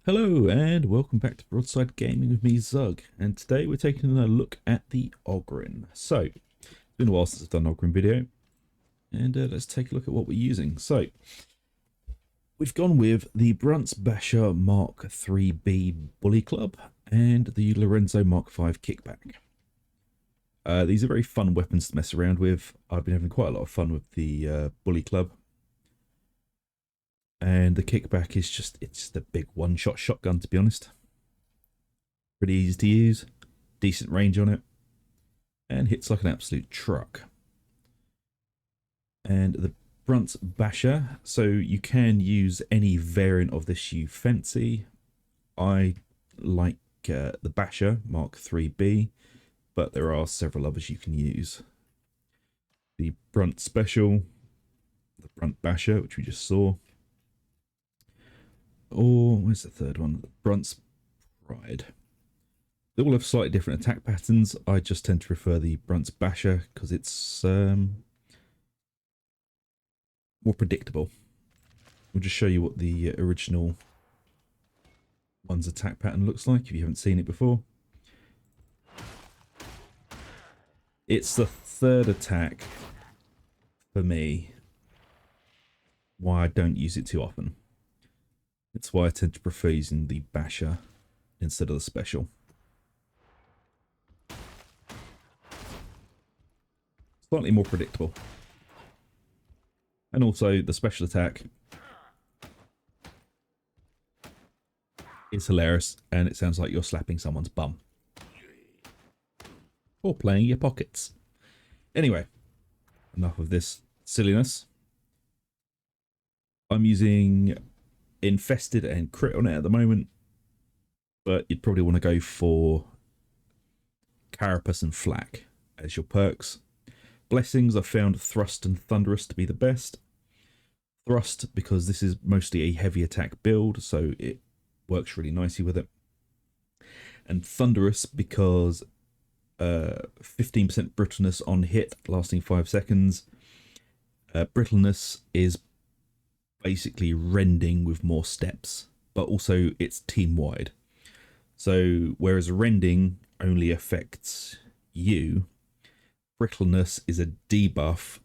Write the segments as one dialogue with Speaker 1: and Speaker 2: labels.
Speaker 1: Hello and welcome back to Broadside Gaming with me, Zug, and today we're taking a look at the Ogryn. So, it's been a while since I've done an Ogryn video, and let's take a look at what we're using. So, we've gone with the Brunts Basher Mark 3B Bully Club and the Lorenzo Mark 5 Kickback. These are very fun weapons to mess around with. I've been having quite a lot of fun with the Bully Club. And the kickback is it's the big one-shot shotgun, to be honest. Pretty easy to use, decent range on it, and hits like an absolute truck. And the Brunts Basher, so you can use any variant of this you fancy. I like the Basher Mark 3B, but there are several others you can use. The Brunt Special, the Brunt Basher, which we just saw. Or where's the third one? Brunt's Pride. They all have slightly different attack patterns. I just tend to prefer the Brunt's Basher because it's more predictable. We'll just show you what the original one's attack pattern looks like if you haven't seen it before. It's the third attack for me why I don't use it too often. That's why I tend to prefer using the Basher instead of the Special. Slightly more predictable. And also the special attack is hilarious and it sounds like you're slapping someone's bum. Or playing your pockets. Anyway, enough of this silliness. I'm using Infested and Crit on it at the moment, but you'd probably want to go for Carapace and Flak as your perks. Blessings, I've found Thrust and Thunderous to be the best. Thrust because this is mostly a heavy attack build, so it works really nicely with it. And Thunderous because 15% brittleness on hit lasting 5 seconds. Brittleness is basically rending with more steps, but also it's team wide. So whereas rending only affects you, brittleness is a debuff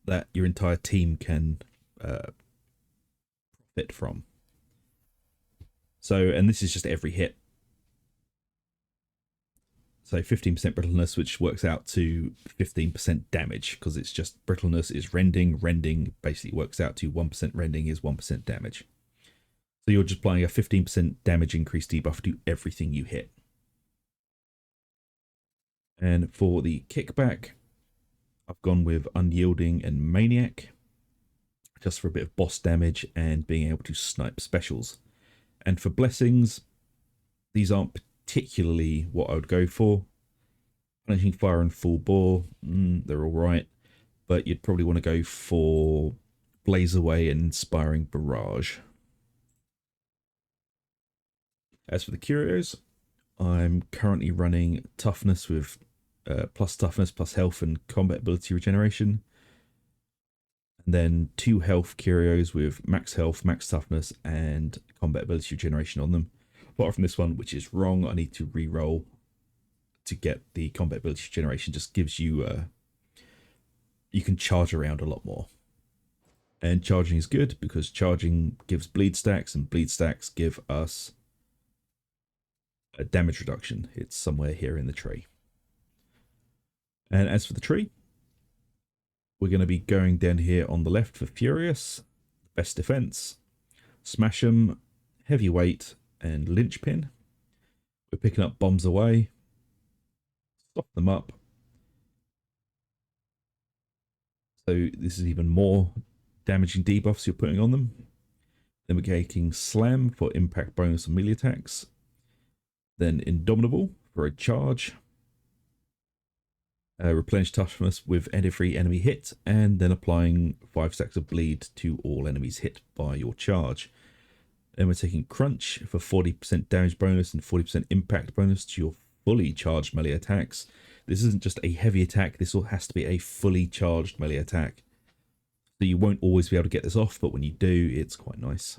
Speaker 1: that your entire team can profit from. So, and this is just every hit. So 15% brittleness, which works out to 15% damage, because it's just brittleness is rending. Rending basically works out to 1% rending is 1% damage. So you're just applying a 15% damage increase debuff to everything you hit. And for the kickback, I've gone with Unyielding and Maniac, just for a bit of boss damage and being able to snipe specials. And for blessings, these aren't particularly what I would go for. Punishing Fire and Full Bore, they're alright, but you'd probably want to go for Blaze Away and Inspiring Barrage. As for the curios, I'm currently running Toughness with plus Toughness, plus Health and Combat Ability Regeneration. And then 2 Health curios with Max Health, Max Toughness, and Combat Ability Regeneration on them. Apart from this one, which is wrong, I need to re-roll to get the Combat Ability Regeneration. Just gives you you can charge around a lot more. And charging is good because charging gives bleed stacks, and bleed stacks give us a damage reduction. It's somewhere here in the tree. And as for the tree, we're going to be going down here on the left for Furious, Best Defense, Smash 'em, Heavyweight, and Linchpin. We're picking up Bombs Away, stop them up. So this is even more damaging debuffs you're putting on them. Then we're taking Slam for impact bonus on melee attacks. Then Indomitable for a charge. Replenish toughness with every enemy hit, and then applying 5 stacks of bleed to all enemies hit by your charge. Then we're taking Crunch for 40% damage bonus and 40% impact bonus to your fully charged melee attacks. This isn't just a heavy attack, this all has to be a fully charged melee attack. So you won't always be able to get this off, but when you do, it's quite nice.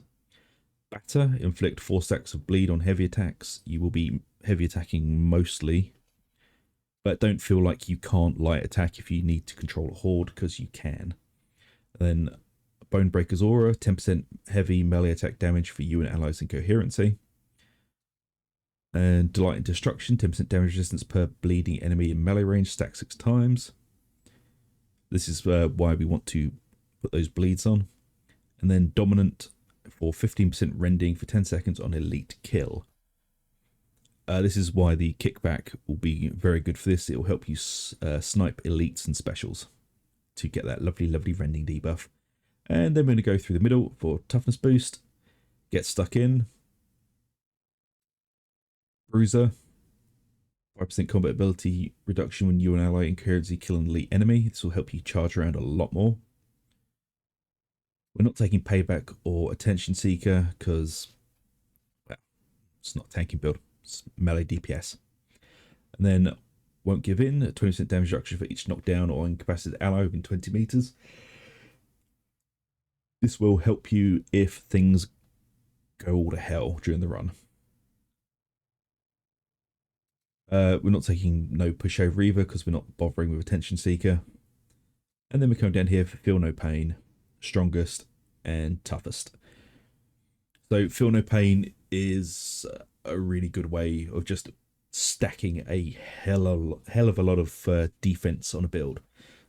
Speaker 1: Batter, inflict 4 stacks of bleed on heavy attacks. You will be heavy attacking mostly, but don't feel like you can't light attack if you need to control a horde, because you can. Then Bonebreaker's Aura, 10% heavy melee attack damage for you and allies in coherency. And Delight in Destruction, 10% damage resistance per bleeding enemy in melee range, stack 6 times. This is why we want to put those bleeds on. And then Dominant for 15% rending for 10 seconds on elite kill. This is why the kickback will be very good for this. It will help you snipe elites and specials to get that lovely, lovely rending debuff. And then we're going to go through the middle for toughness boost. Get stuck in. Bruiser. 5% combat ability reduction when you and ally in coherency kill an elite enemy. This will help you charge around a lot more. We're not taking payback or attention seeker because, well, it's not a tanking build. It's melee DPS. And then won't give in, 20% damage reduction for each knockdown or incapacitated ally within 20 meters. This will help you if things go all to hell during the run. We're not taking no pushover either because we're not bothering with attention seeker. And then we come down here for feel no pain, strongest and toughest. So feel no pain is a really good way of just stacking a hell of a lot of defense on a build.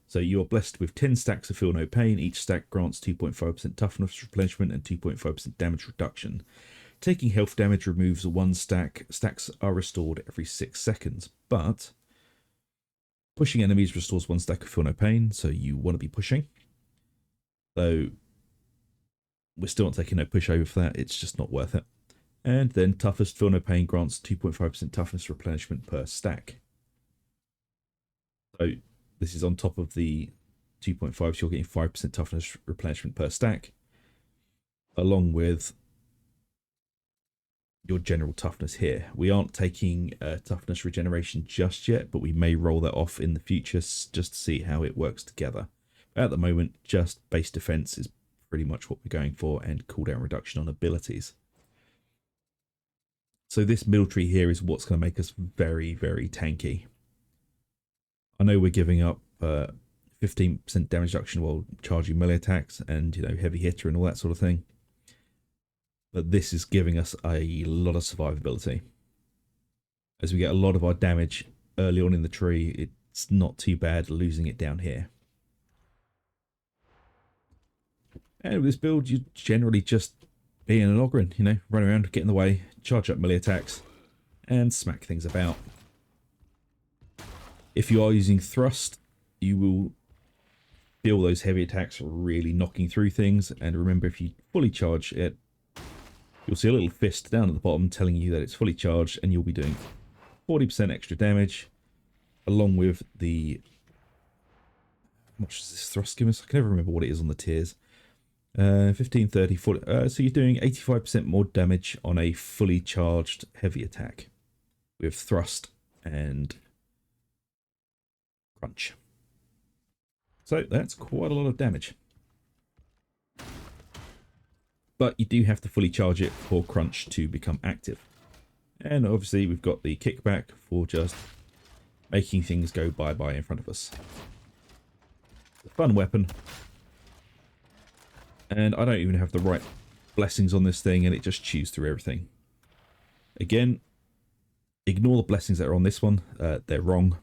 Speaker 1: So you are blessed with 10 stacks of feel no pain. Each stack grants 2.5% toughness replenishment and 2.5% damage reduction. Taking health damage removes 1 stack. Stacks are restored every 6 seconds, but pushing enemies restores 1 stack of feel no pain, so you want to be pushing. So we're still not taking no pushover for that, it's just not worth it. And then toughest, feel no pain grants 2.5% toughness replenishment per stack. So this is on top of the 2.5, so you're getting 5% toughness replenishment per stack, along with your general toughness here. We aren't taking toughness regeneration just yet, but we may roll that off in the future just to see how it works together. But at the moment, just base defense is pretty much what we're going for, and cooldown reduction on abilities. So this middle tree here is what's going to make us very, very tanky. I know we're giving up 15% damage reduction while charging melee attacks and, you know, heavy hitter and all that sort of thing. But this is giving us a lot of survivability. As we get a lot of our damage early on in the tree, it's not too bad losing it down here. And with this build, you generally just be an Ogryn, you know, run around, get in the way, charge up melee attacks, and smack things about. If you are using thrust, you will feel those heavy attacks really knocking through things. And remember, if you fully charge it, you'll see a little fist down at the bottom telling you that it's fully charged, and you'll be doing 40% extra damage, along with the... How much does this thrust give us? I can never remember what it is on the tiers. 15, 30, 40... so you're doing 85% more damage on a fully charged heavy attack with thrust and crunch. So that's quite a lot of damage. But you do have to fully charge it for crunch to become active. And obviously we've got the kickback for just making things go bye-bye in front of us. It's a fun weapon. And I don't even have the right blessings on this thing, and it just chews through everything. Again, ignore the blessings that are on this one. They're wrong.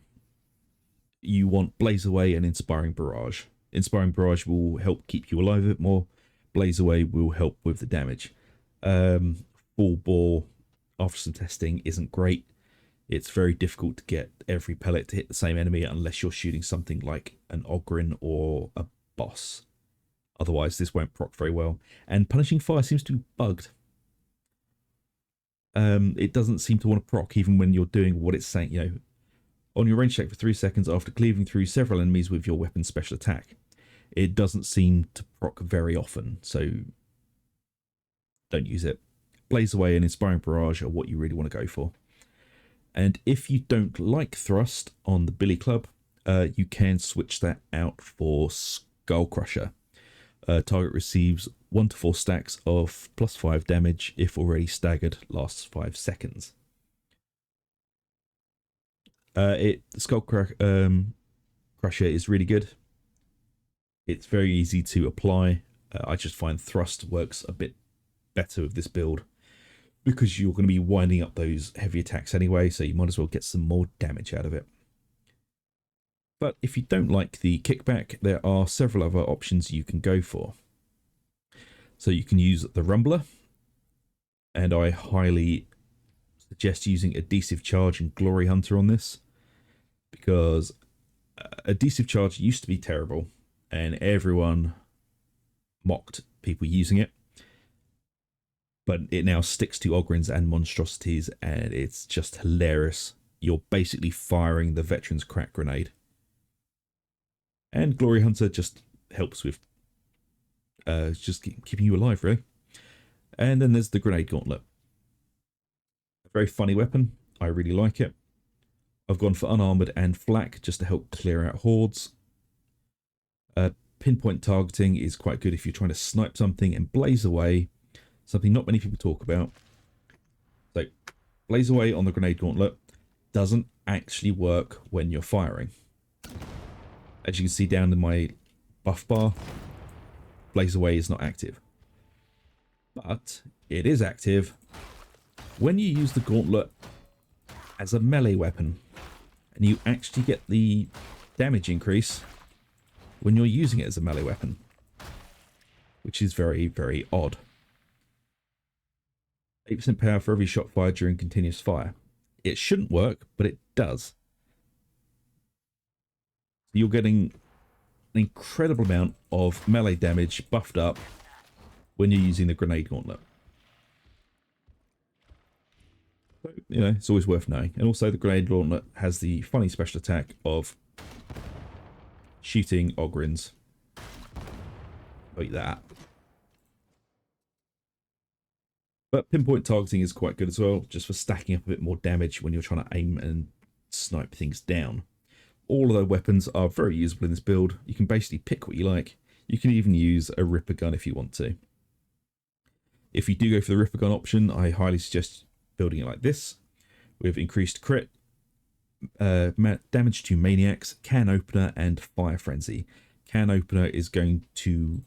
Speaker 1: You want Blaze Away and Inspiring Barrage. Inspiring Barrage will help keep you alive a bit more. Blaze Away will help with the damage. Full bore, after some testing, isn't great. It's very difficult to get every pellet to hit the same enemy unless you're shooting something like an Ogryn or a boss. Otherwise, this won't proc very well. And Punishing Fire seems to be bugged. It doesn't seem to want to proc even when you're doing what it's saying, you know, on your range check for 3 seconds after cleaving through several enemies with your weapon special attack. It doesn't seem to proc very often, so don't use it. Blaze Away and Inspiring Barrage are what you really want to go for. And if you don't like thrust on the Billy Club, you can switch that out for Skull Crusher. Target receives 1 to 4 stacks of +5 damage if already staggered, lasts 5 seconds. Skullbreaker Crusher is really good. It's very easy to apply. I just find thrust works a bit better with this build because you're going to be winding up those heavy attacks anyway, so you might as well get some more damage out of it. But if you don't like the kickback, there are several other options you can go for. So you can use the Rumbler, and I highly suggest using Adhesive Charge and Glory Hunter on this, because Adhesive Charge used to be terrible and everyone mocked people using it, but it now sticks to Ogryns and monstrosities and it's just hilarious. You're basically firing the Veteran's Crack Grenade. And Glory Hunter just helps with just keeping you alive, really. And then there's the Grenade Gauntlet. A very funny weapon. I really like it. I've gone for unarmored and flak just to help clear out hordes. Pinpoint targeting is quite good if you're trying to snipe something, and blaze away, something not many people talk about. So blaze away on the Grenade Gauntlet doesn't actually work when you're firing. As you can see down in my buff bar, blaze away is not active. But it is active when you use the Gauntlet as a melee weapon, and you actually get the damage increase when you're using it as a melee weapon, which is very, very odd. 8% power for every shot fired during continuous fire. It shouldn't work, but it does. You're getting an incredible amount of melee damage buffed up when you're using the Grenade Gauntlet. So, you know, it's always worth knowing. And also the Grenade Gauntlet has the funny special attack of shooting Ogryns. Like that. But pinpoint targeting is quite good as well, just for stacking up a bit more damage when you're trying to aim and snipe things down. All of the weapons are very usable in this build. You can basically pick what you like. You can even use a Ripper gun if you want to. If you do go for the Ripper gun option, I highly suggest building it like this, with increased crit, damage to maniacs, can opener, and fire frenzy. Can opener is going to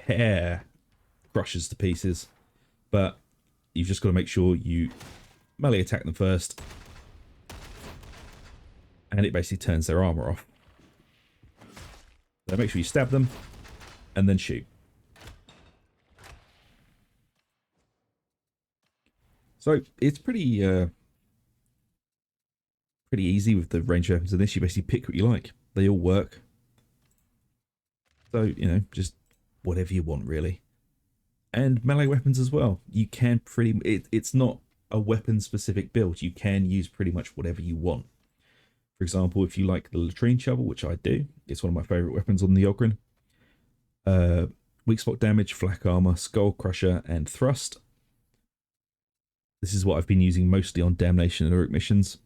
Speaker 1: tear crushers to pieces, but you've just got to make sure you melee attack them first, and it basically turns their armor off. So make sure you stab them and then shoot. So it's pretty easy with the range weapons in this. You basically pick what you like. They all work. So, you know, just whatever you want, really. And melee weapons as well. You can it's not a weapon specific build. You can use pretty much whatever you want. For example, if you like the latrine shovel, which I do, it's one of my favorite weapons on the Ogryn. Weak spot damage, flak armor, skull crusher, and thrust. This is what I've been using mostly on damnation and heroic missions.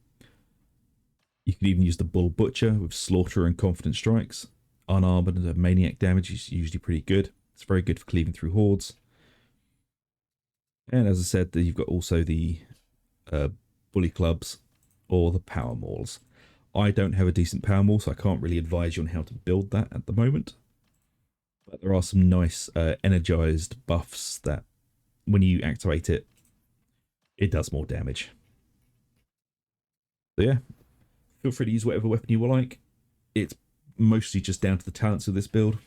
Speaker 1: You can even use the bull butcher with slaughter and confident strikes. Unarmored and maniac damage is usually pretty good. It's very good for cleaving through hordes. And as I said, you've got also the bully clubs or the power mauls. I don't have a decent power maul, so I can't really advise you on how to build that at the moment. But there are some nice energized buffs that when you activate it, it does more damage. So yeah, feel free to use whatever weapon you like. It's mostly just down to the talents of this build.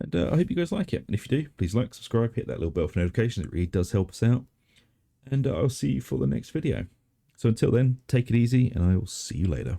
Speaker 1: And I hope you guys like it. And if you do, please like, subscribe, hit that little bell for notifications. It really does help us out. And I'll see you for the next video. So until then, take it easy, and I will see you later.